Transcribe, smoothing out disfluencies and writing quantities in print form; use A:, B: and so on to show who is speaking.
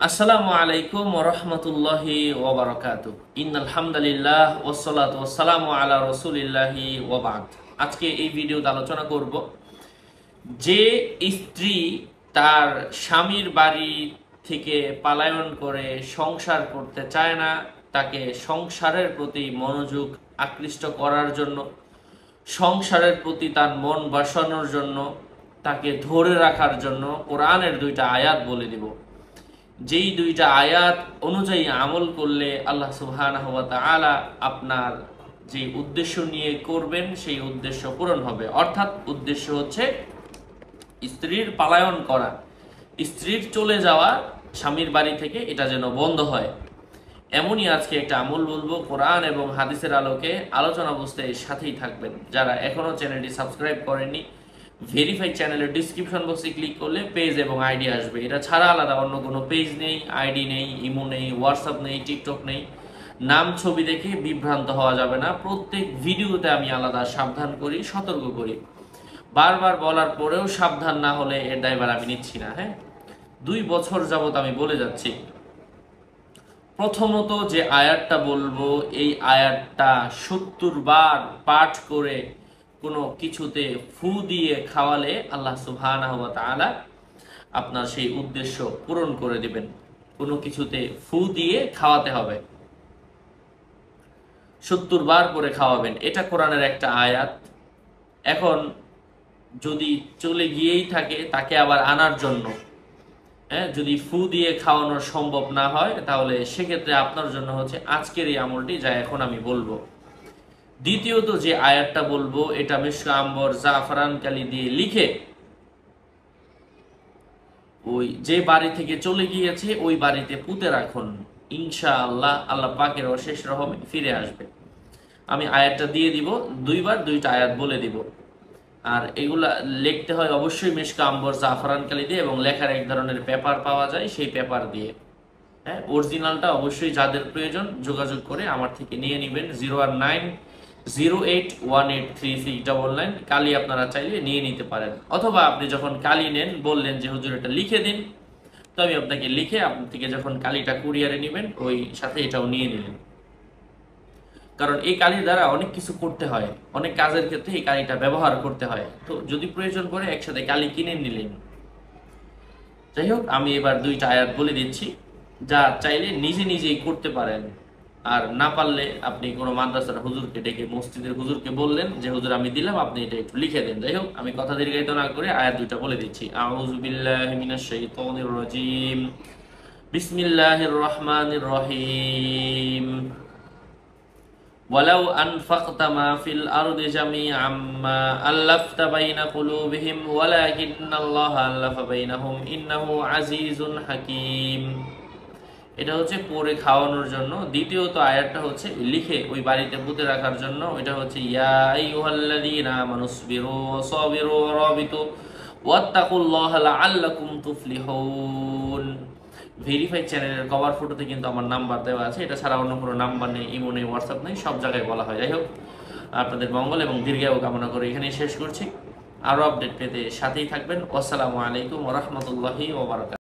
A: আসসালামু আলাইকুম ওয়া রাহমাতুল্লাহি ওয়া বারাকাতুহু। ইন্নাল হামদুলিল্লাহ ওয়াসসালাতু ওয়াসসালামু আলা রাসূলিল্লাহি ওয়া বা'দ। আজকে এই ভিডিওতে আলোচনা করব যে স্ত্রী তার স্বামীর বাড়ি থেকে পলায়ন করে সংসার করতে চায় না, তাকে সংসারের প্রতি মনোযোগ আকৃষ্ট করার জন্য, সংসারের প্রতি তার মন বসানোর জন্য, তাকে ধরে রাখার জন্য কোরআনের দুইটা আয়াত বলে দিব। যেই দুইটা আয়াত অনুযায়ী আমল করলে আল্লাহ সুবহানাহু ওয়া তাআলা আপনার যে উদ্দেশ্য নিয়ে করবেন সেই উদ্দেশ্য পূরণ হবে। অর্থাৎ উদ্দেশ্য হচ্ছে স্ত্রীর পলায়ন করা, স্ত্রীর চলে যাওয়া স্বামীর বাড়ি থেকে, এটা যেন বন্ধ হয়। এমনই আজকে একটা আমল বলবো কোরআন এবং হাদিসের আলোকে। আলোচনা বুঝতে সাথেই থাকবেন। যারা এখনো চ্যানেলটি সাবস্ক্রাইব করেননি, ভেরিফাই চ্যানেলের ডিসক্রিপশন বক্সে ক্লিক করলে পেজ এবং আইডি আসবে। এটা ছাড়া আলাদা অন্য কোনো পেজ নেই, আইডি নেই, ইমো নেই, হোয়াটসঅ্যাপ নেই, টিকটক নেই। নাম ছবি দেখে বিভ্রান্ত হওয়া যাবে না। প্রত্যেক ভিডিওতে আমি আলাদা সাবধান করি, সতর্ক করি। বারবার বলার পরেও সাবধান না হলে এর দায়ভার আমি নিচ্ছি না। হ্যাঁ, 2 বছর যাবত আমি বলে যাচ্ছি। প্রথমত যে আয়াতটা বলবো, এই আয়াতটা 70 বার পাঠ করে কোনো কিছুতে ফু দিয়ে খাওয়ালে আল্লাহ সুবহানাহু ওয়া তাআলা আপনার সেই উদ্দেশ্য পূরণ করে দিবেন। কোনো কিছুতে ফু দিয়ে খাওয়াতে হবে, 70 বার করে খাওয়াবেন। এটা কোরআনের একটা আয়াত। এখন যদি চলে গিয়েই থাকে, তাকে আবার আনার জন্য, হ্যাঁ, যদি ফু দিয়ে খাওয়ানো সম্ভব না হয়, তাহলে সেক্ষেত্রে আপনার জন্য হচ্ছে আজকের এই আমলটি, যা এখন আমি বলবো। দ্বিতীয়ত যে আয়াতটা বলবো, এটা মিশক, আম্বর, জাফরান কালি দিয়ে লিখে ওই যে বাড়ি থেকে চলে গিয়েছে ওই বাড়িতে পুঁতে রাখুন। ইনশাআল্লাহ আল্লাহ পাকের অশেষ রহমে ফিরে আসবে। আমি আয়াতটা দিয়ে দিব, 2 বার 2টা আয়াত বলে দিব। আর এগুলা লিখতে হয় অবশ্যই মিশক, আম্বর, জাফরান কালি দিয়ে, এবং লেখার এক ধরনের পেপার পাওয়া যায়, সেই পেপার দিয়ে। হ্যাঁ, অরিজিনালটা অবশ্যই যাদের প্রয়োজন যোগাযোগ করে আমার থেকে নিয়ে নেবেন। 01908183699 কালি আপনারা চাইলে নিয়ে নিতে পারেন। অথবা আপনি যখন কালি নেন, বললেন যে হুজুর এটা লিখে দিন, তো আমি আপনাকে লিখে আপনার থেকে যখন কালিটা কুরিয়ারে নেবেন, ওই সাথে এটাও নিয়ে নিলেন। কারণ এই কালির দ্বারা অনেক কিছু করতে হয়, অনেক কাজের ক্ষেত্রে এই কালিটা ব্যবহার করতে হয়। তো যদি প্রয়োজন পড়ে একসাথে কালি কিনে নিলেন। যাই হোক, আমি এবার 2টা আয়াত বলে দিচ্ছি, যা চাইলে নিজে নিজেই করতে পারেন। আর না পারলে আপনি কোনো মাদ্রাসার হুজুরকে ডেকে, মসজিদের হুজুরকে বললেন যে হুজুর আমি দিলাম, আপনি এটা একটু লিখে দেন। যাই হোক, আমি কথা দীর্ঘায়িত না করে আয়াত 2টা বলে দিচ্ছি। আউযু বিল্লাহি মিনাশ শাইতানির রাজীম। বিসমিল্লাহির রহমানির রহিম। ওয়ালাউ আনফাকতা মা ফিল আরদি জামিআম মা আল্লাফতা বাইনা কুলুবিহিম ওয়ালাকিন্নাল্লাহা আল্লাফা বাইনাহুম ইন্নাহু আজিজুন হাকীম। এটা হচ্ছে পরে খাওয়ানোর জন্য। দ্বিতীয়ত আয়াতটা হচ্ছে লিখে ওই বাড়িতে পুঁতে রাখার জন্য। এটা হচ্ছে ইয়া আইয়ুহাল্লাযীনা আমানুসবিরু ওয়াসাবিরু ওয়ারাবিতু ওয়াত্তাকুল্লাহা লাআল্লাকুম তুফলিহুন। ভেরিফাইড চ্যানেলের কভার ফটোতে কিন্তু আমার নাম্বার দেওয়া আছে। এটা ছাড়া অন্য কোনো নাম্বার নেই, ইমো নেই, হোয়াটসঅ্যাপ নেই, সব জায়গায় বলা হয়। যাই হোক, আপনাদের মঙ্গল এবং দীর্ঘায়ু কামনা করে এখানেই শেষ করছি। আরও আপডেট পেতে সাথেই থাকবেন। আসসালামু আলাইকুম ওয়া রাহমাতুল্লাহি ওয়া বারাকাতুহু।